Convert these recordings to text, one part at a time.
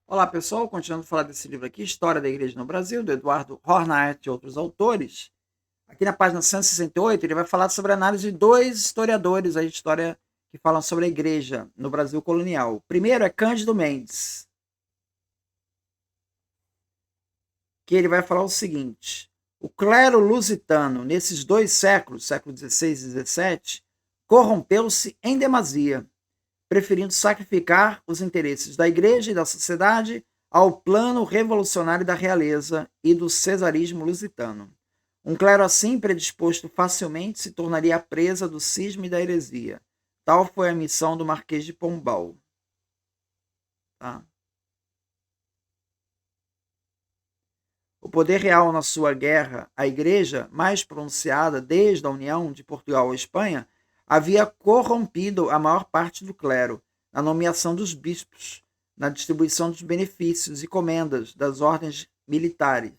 Olá, pessoal. Continuando a falar desse livro aqui, História da Igreja no Brasil, do Eduardo Hornaert e outros autores. Aqui na página 168, ele vai falar sobre a análise de dois historiadores da história que falam sobre a igreja no Brasil colonial. O primeiro é Cândido Mendes, que ele vai falar o seguinte: o clero lusitano, nesses dois séculos, século XVI e XVII, corrompeu-se em demasia, preferindo sacrificar os interesses da igreja e da sociedade ao plano revolucionário da realeza e do cesarismo lusitano. Um clero assim predisposto facilmente se tornaria a presa do cisma e da heresia. Tal foi a missão do Marquês de Pombal. Tá? O poder real na sua guerra à igreja, mais pronunciada desde a união de Portugal à Espanha, havia corrompido a maior parte do clero na nomeação dos bispos, na distribuição dos benefícios e comendas das ordens militares,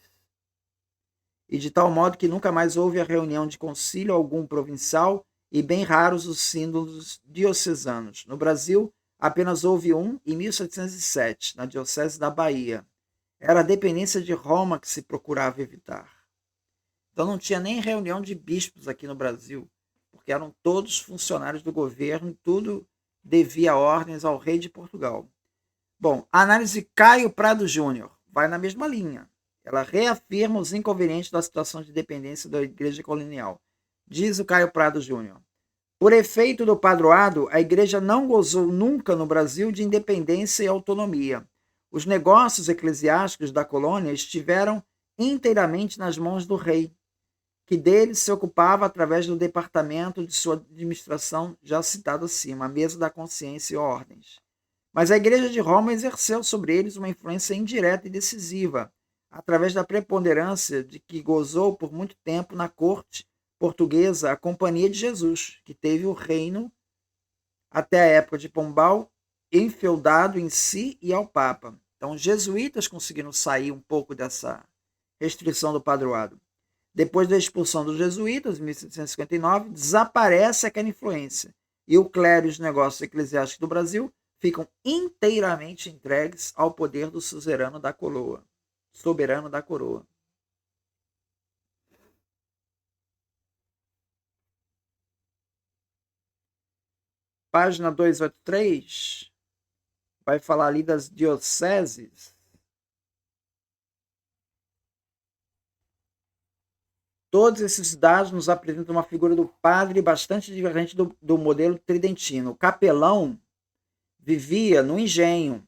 e de tal modo que nunca mais houve a reunião de concílio algum provincial e bem raros os sínodos diocesanos. No Brasil, apenas houve um em 1707, na diocese da Bahia. Era a dependência de Roma que se procurava evitar. Então não tinha nem reunião de bispos aqui no Brasil, porque eram todos funcionários do governo e tudo devia ordens ao rei de Portugal. Bom, a análise Caio Prado Júnior vai na mesma linha. Ela reafirma os inconvenientes da situação de dependência da igreja colonial. Diz o Caio Prado Júnior: por efeito do padroado, a igreja não gozou nunca no Brasil de independência e autonomia. Os negócios eclesiásticos da colônia estiveram inteiramente nas mãos do rei, que deles se ocupava através do departamento de sua administração já citado acima, a mesa da consciência e ordens. Mas a Igreja de Roma exerceu sobre eles uma influência indireta e decisiva, através da preponderância de que gozou por muito tempo na corte portuguesa a Companhia de Jesus, que teve o reino até a época de Pombal enfeudado em si e ao Papa. Então, os jesuítas conseguiram sair um pouco dessa restrição do padroado. Depois da expulsão dos jesuítas, em 1759, desaparece aquela influência e o clero e os negócios eclesiásticos do Brasil ficam inteiramente entregues ao poder do suzerano da coroa, soberano da coroa. Página 283 vai falar ali das dioceses. Todos esses dados nos apresentam uma figura do padre bastante diferente do modelo tridentino. O capelão vivia no engenho,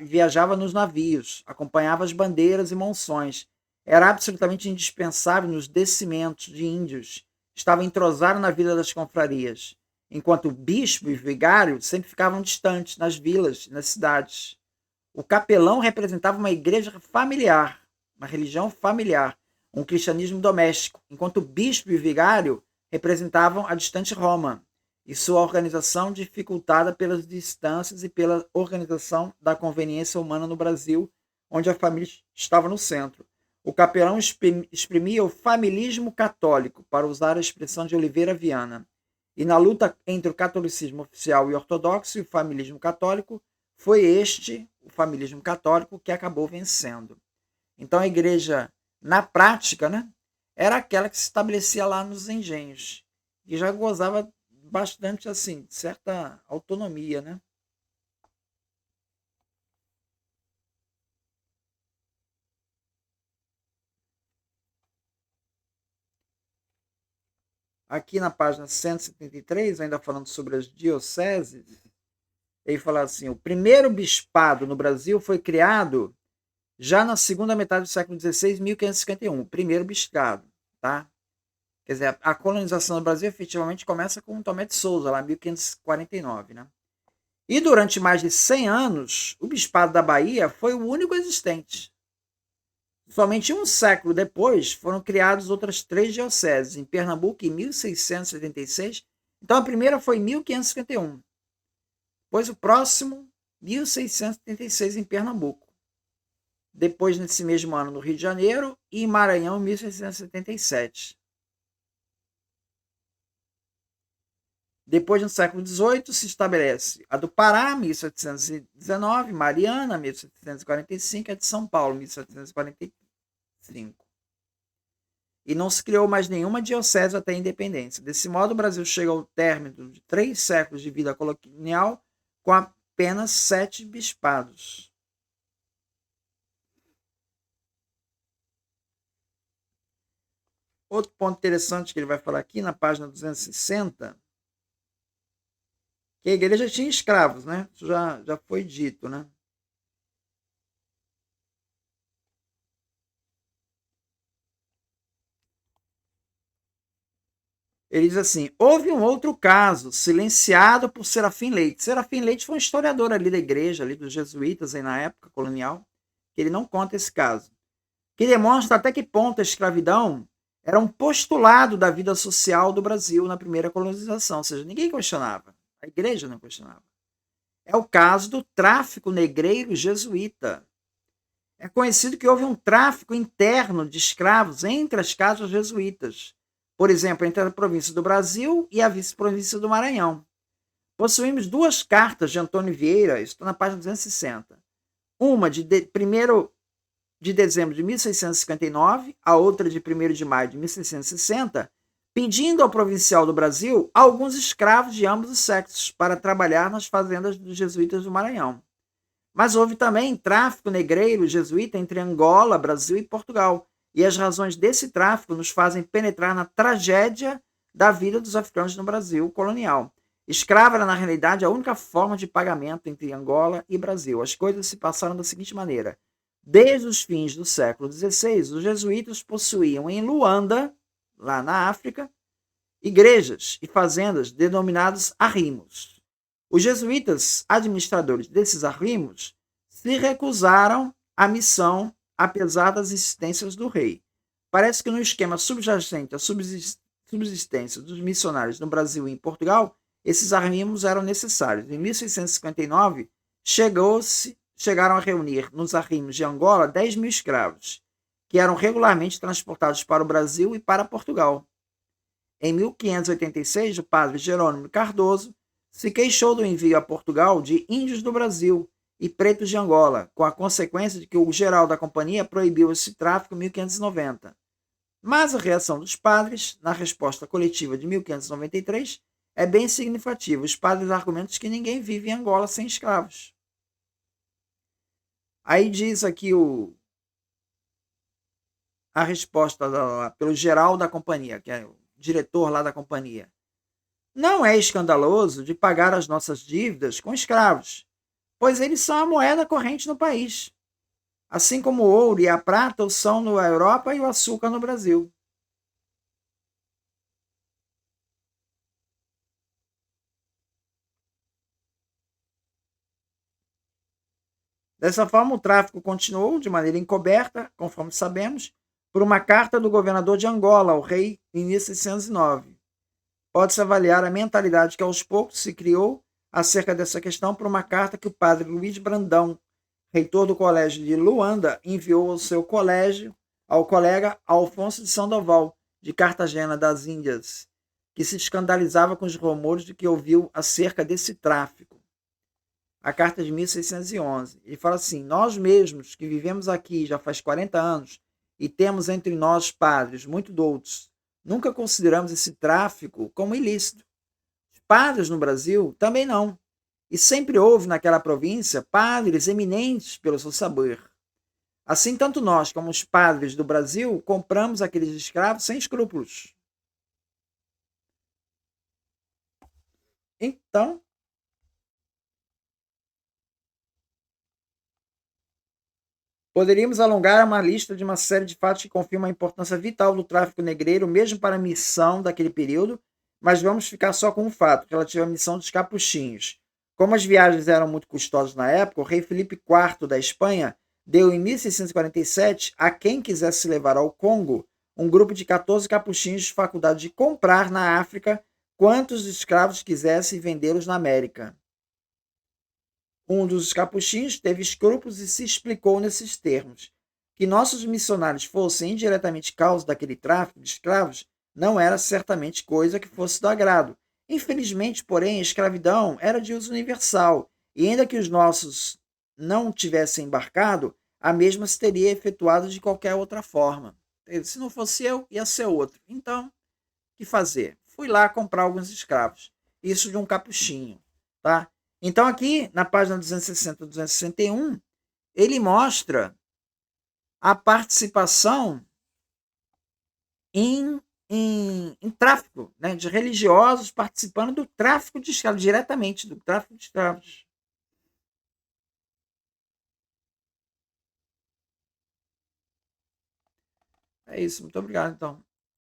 viajava nos navios, acompanhava as bandeiras e monções. Era absolutamente indispensável nos descimentos de índios. Estava entrosado na vida das confrarias, enquanto o bispo e o vigário sempre ficavam distantes, nas vilas, nas cidades. O capelão representava uma igreja familiar, uma religião familiar, um cristianismo doméstico, enquanto o bispo e o vigário representavam a distante Roma, e sua organização dificultada pelas distâncias e pela organização da conveniência humana no Brasil, onde a família estava no centro. O capelão exprimia o familismo católico, para usar a expressão de Oliveira Viana. E na luta entre o catolicismo oficial e ortodoxo e o familismo católico, foi este, o familismo católico, que acabou vencendo. Então a igreja, na prática, né, era aquela que se estabelecia lá nos engenhos, e já gozava bastante assim, de certa autonomia, né? Aqui na página 173, ainda falando sobre as dioceses, ele fala assim: o primeiro bispado no Brasil foi criado já na segunda metade do século XVI, 1551, o primeiro bispado, tá? Quer dizer, a colonização do Brasil efetivamente começa com Tomé de Souza, lá em 1549, né? E durante mais de 100 anos, o bispado da Bahia foi o único existente. Somente um século depois foram criadas outras três dioceses, em Pernambuco em 1676. Então a primeira foi em 1551. Depois o próximo, 1676 em Pernambuco. Depois, nesse mesmo ano, no Rio de Janeiro e em Maranhão, em 1677. Depois, no século XVIII, se estabelece a do Pará, 1719, Mariana, 1745, e a de São Paulo, 1745. E não se criou mais nenhuma diocese até a independência. Desse modo, o Brasil chega ao término de 3 séculos de vida colonial com apenas 7 bispados. Outro ponto interessante que ele vai falar aqui na página 260, que a igreja tinha escravos, né? Isso já foi dito, né? Ele diz assim: houve um outro caso, silenciado por Serafim Leite. Serafim Leite foi um historiador ali da igreja, ali dos jesuítas, aí na época colonial, que ele não conta esse caso, que demonstra até que ponto a escravidão era um postulado da vida social do Brasil na primeira colonização, ou seja, ninguém questionava, a igreja não questionava. É o caso do tráfico negreiro jesuíta. É conhecido que houve um tráfico interno de escravos entre as casas jesuítas, por exemplo, entre a província do Brasil e a vice-província do Maranhão. Possuímos 2 cartas de Antônio Vieira, isso está na página 260. Uma de 1º de dezembro de 1659, a outra de 1º de maio de 1660, pedindo ao provincial do Brasil alguns escravos de ambos os sexos para trabalhar nas fazendas dos jesuítas do Maranhão. Mas houve também tráfico negreiro jesuíta entre Angola, Brasil e Portugal, e as razões desse tráfico nos fazem penetrar na tragédia da vida dos africanos no Brasil colonial. Escravo era, na realidade, a única forma de pagamento entre Angola e Brasil. As coisas se passaram da seguinte maneira. Desde os fins do século XVI, os jesuítas possuíam em Luanda, lá na África, igrejas e fazendas denominadas arrimos. Os jesuítas, administradores desses arrimos, se recusaram à missão, apesar das insistências do rei. Parece que no esquema subjacente à subsistência dos missionários no Brasil e em Portugal, esses arrimos eram necessários. Em 1659, chegaram a reunir nos arrimos de Angola 10 mil escravos, que eram regularmente transportados para o Brasil e para Portugal. Em 1586, o padre Jerônimo Cardoso se queixou do envio a Portugal de índios do Brasil e pretos de Angola, com a consequência de que o geral da companhia proibiu esse tráfico em 1590. Mas a reação dos padres, na resposta coletiva de 1593, é bem significativa. Os padres argumentam que ninguém vive em Angola sem escravos. Aí diz aqui a resposta pelo geral da companhia, que é o diretor lá da companhia. Não é escandaloso de pagar as nossas dívidas com escravos, pois eles são a moeda corrente no país, assim como o ouro e a prata o são na Europa e o açúcar no Brasil. Dessa forma, o tráfico continuou de maneira encoberta, conforme sabemos, por uma carta do governador de Angola ao rei em 1609. Pode-se avaliar a mentalidade que aos poucos se criou acerca dessa questão por uma carta que o padre Luiz Brandão, reitor do colégio de Luanda, enviou ao seu colégio, ao colega Alfonso de Sandoval, de Cartagena das Índias, que se escandalizava com os rumores de que ouviu acerca desse tráfico. A carta de 1611. Ele fala assim: nós mesmos que vivemos aqui já faz 40 anos e temos entre nós padres muito doutos, nunca consideramos esse tráfico como ilícito. Os padres no Brasil também não. E sempre houve naquela província padres eminentes pelo seu saber. Assim, tanto nós como os padres do Brasil compramos aqueles escravos sem escrúpulos. Então, poderíamos alongar uma lista de uma série de fatos que confirmam a importância vital do tráfico negreiro, mesmo para a missão daquele período, mas vamos ficar só com um fato relativo à missão dos capuchinhos. Como as viagens eram muito custosas na época, o rei Filipe IV da Espanha deu em 1647 a quem quisesse levar ao Congo um grupo de 14 capuchinhos de faculdade de comprar na África quantos escravos quisesse e vendê-los na América. Um dos capuchinhos teve escrúpulos e se explicou nesses termos: que nossos missionários fossem indiretamente causa daquele tráfico de escravos não era certamente coisa que fosse do agrado. Infelizmente, porém, a escravidão era de uso universal, e ainda que os nossos não tivessem embarcado, a mesma se teria efetuado de qualquer outra forma. Se não fosse eu, ia ser outro. Então, o que fazer? Fui lá comprar alguns escravos. Isso de um capuchinho, tá? Então, aqui, na página 260 e 261, ele mostra a participação em tráfico, né, de religiosos participando do tráfico de escravos, diretamente do tráfico de escravos. É isso, muito obrigado, então.